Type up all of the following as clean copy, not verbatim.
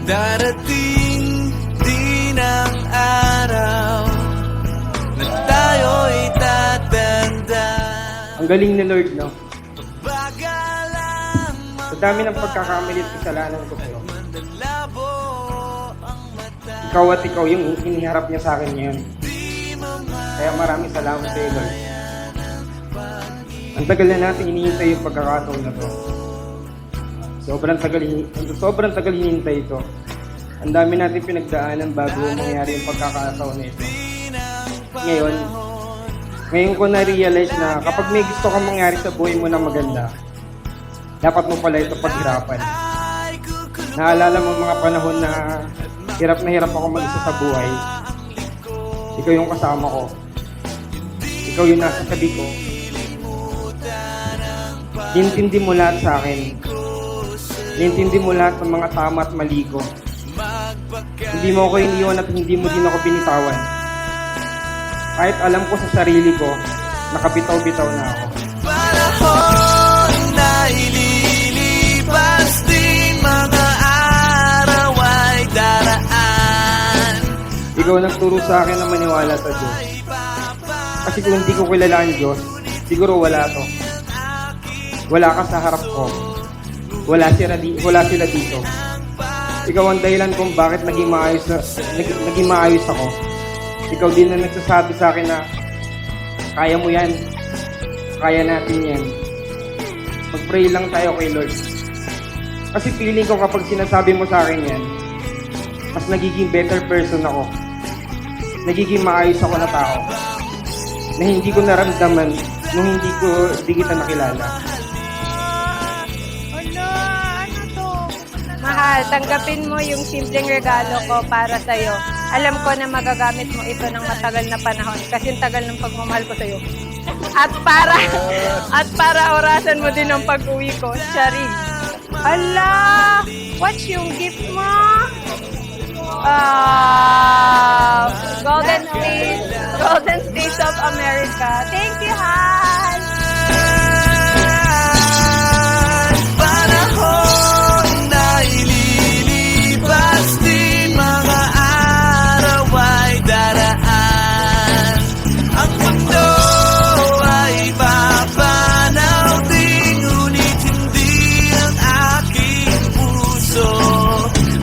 Darating din ang araw na tayo'y tatanda. Ang galing ni Lord, no? Sa dami ng pagkakamali at kasalanan ko sa'yo, ikaw at ikaw yung iniharap niya sa akin ngayon. Kaya maraming salamat sa'yo, Lord. Ang tagal na natin hinihintay yung pagkakataon na to. Sobrang tagal hinihintay ito. Ang dami natin pinagdaanan bago mangyari yung pagkakataon na ito. Ngayon ko na-realize na kapag may gusto kang mangyari sa buhay mo na maganda, dapat mo pala ito paghirapan. Naalala mo mga panahon na hirap ako mag-isa sa buhay. Ikaw yung kasama ko. Ikaw yung nasa tabi ko. Nintindi mo lahat sa akin. Nintindi mo lahat ng mga tama at mali ko. Hindi mo ako iniwan at hindi mo din ako binitawan. Kahit alam ko sa sarili ko, nakabitaw-bitaw na ako. Panahon na ililipas din, mga araw ay daraan. Ikaw nagturo sa akin na maniwala sa Diyos. Kasi kung hindi ko kilala ang Diyos, siguro wala to. Wala ka sa harap ko. Wala sila dito. Ikaw ang dahilan kung bakit naging maayos ako. Ikaw din na nagsasabi sa akin na kaya mo yan. Kaya natin yan. Mag-pray lang tayo kay Lord. Kasi feeling ko kapag sinasabi mo sa akin yan, mas nagiging better person ako. Nagiging maayos ako na tao. Na hindi ko naramdaman nung hindi kita nakilala. Mahal, tanggapin mo yung simpleng regalo ko para sa'yo. Alam ko na magagamit mo ito ng matagal na panahon kasi tagal ng pagmamahal ko sa'yo. At para orasan mo din ang pag-uwi ko, Shari. Ala! What's yung gift mo? Golden States of America. Thank you, Han! Panahon na ililipas din, mga araw ay daraan. Ang mundo ay papanaw din, ngunit hindi ang aking puso.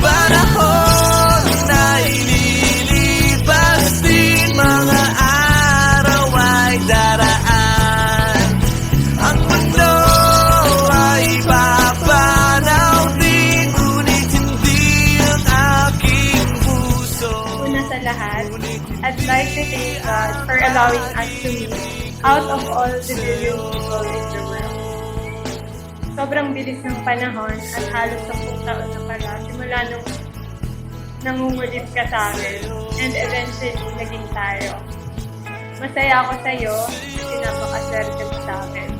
Panahon na ililipas din, mga araw ay daraan. Ang mundo ay papanaw din, ngunit hindi ang aking puso. Una sa lahat, I'd like to thank God for allowing us to meet out of all the billion people in the world. Sobrang bilis ng panahon at halos 10 taon na pala simula nung nangungulit ka sa akin and eventually naging tayo. Masaya ako sa'yo kasi napakaswerte mo sa akin.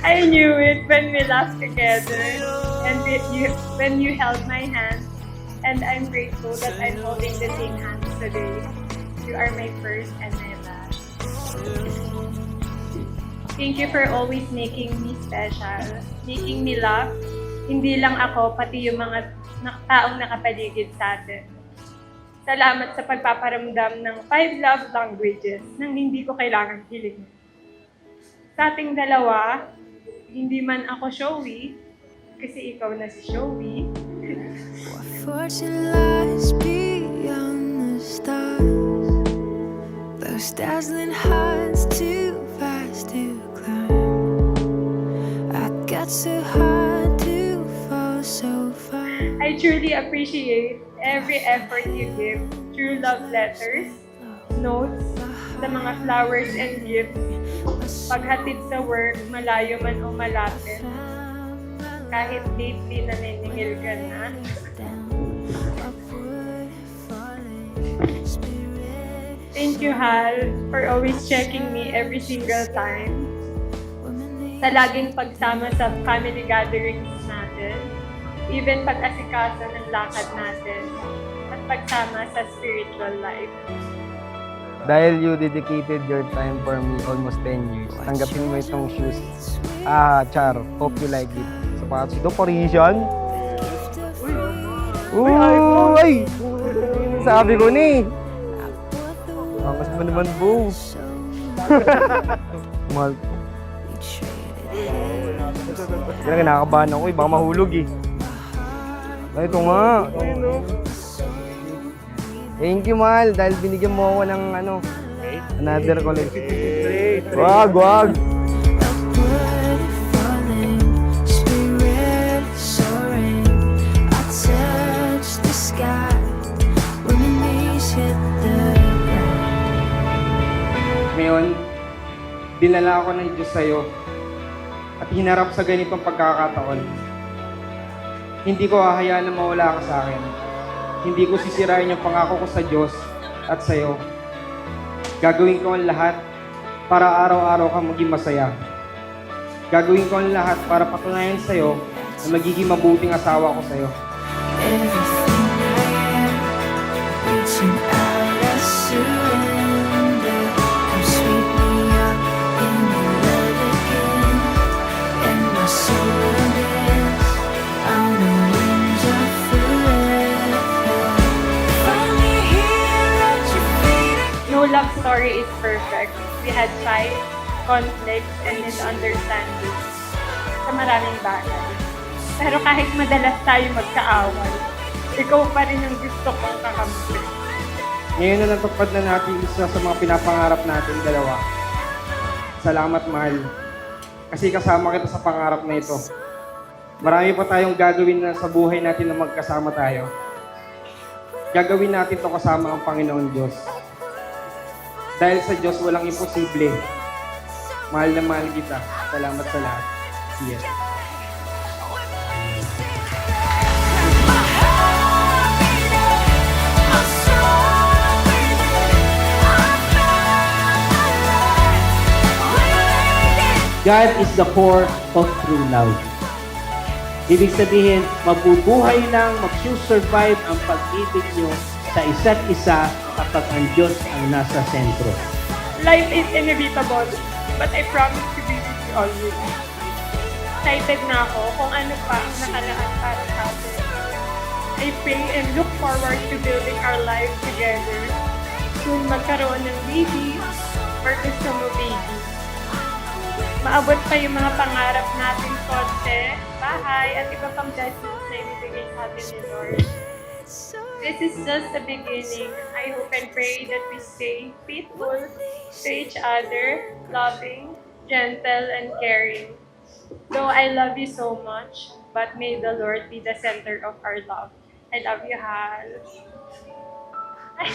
I knew it when we laughed together and when you held my hand, and I'm grateful that I'm holding the same hands today. You are my first and my last. Thank you for always making me special, making me laugh. Hindi lang ako, pati yung mga taong nakapaligid sa atin. Salamat sa pagpaparamdam ng 5 love languages nang hindi ko kailangan hilingin. Sa ating dalawa, hindi man ako showy, kasi ikaw na si showy. What fortune lies beyond the stars, those dazzling heights too fast to climb. I got so hard to fall so far. I truly appreciate every effort you give through love letters, notes, sa mga flowers and gifts, paghatid sa work, malayo man o malapit, kahit lately naniningil ka na. Thank you, Hal, for always checking me every single time. Sa laging pagsama sa family gatherings natin, even pag-asikaso ng lakad natin, at pagsama sa spiritual life. Dahil you dedicated your time for me almost 10 years. Tanggapin mo itong shoes. Char. Hope you like it. Sapatos ito, Parisian. Uy! Sabi ko ni. Angas mo naman, bro. Mahal ko. Kaya kinakabahan ako baka mahulog Ito nga. Thank you, mahal, dahil binigyan mo ako ng another collection. Wag! Upward falling, spirit soaring. I touch the sky when my knees hit the ground. Ngayon, dinala ako ng Diyos sa'yo at hinarap sa ganitong pagkakataon. Hindi ko hahayaan na mawala ka sa akin. Hindi ko sisirain yung pangako ko sa Diyos at sa'yo. Gagawin ko ang lahat para araw-araw ka maging masaya. Gagawin ko ang lahat para patunayan sa'yo na magiging mabuting asawa ko sa'yo. Everything I am, reaching out, I surrender. Come sweep me up in your love again, and my soul will dance on the wings of forever. Finally here at your feet. No love story is perfect. We had fights, conflicts, and misunderstandings sa maraming bagay. Pero kahit madalas tayo magkaaway, ikaw pa rin ang gusto kong kakampi. Ngayon na natupad na natin isa sa mga pinapangarap natin dalawa. Salamat, mahal. Kasi kasama kita sa pangarap na ito. Marami pa tayong gagawin na sa buhay natin na magkasama tayo. Gagawin natin to kasama ang Panginoon Diyos. Dahil sa Diyos walang imposible. Mahal na mahal kita. Salamat sa lahat. Yes. God is the core of true love. Ibig sabihin, mabubuhay lang, mag-survive ang pag-ibig nyo sa isa't isa kapag ang Diyos ang nasa sentro. Life is inevitable, but I promise to be with you always. Excited na ako kung ano pa ang nakalaan para sa atin. I pray and look forward to building our life together. Soon magkaroon ng baby, or gusto mo baby. Maabot pa yung mga pangarap natin, kotse, bahay, at iba pang blessings na ibibigay sa atin ni Lord. This is just the beginning. I hope and pray that we stay faithful to each other, loving, gentle, and caring. Though I love you so much, but may the Lord be the center of our love. I love you, Hal. Ay.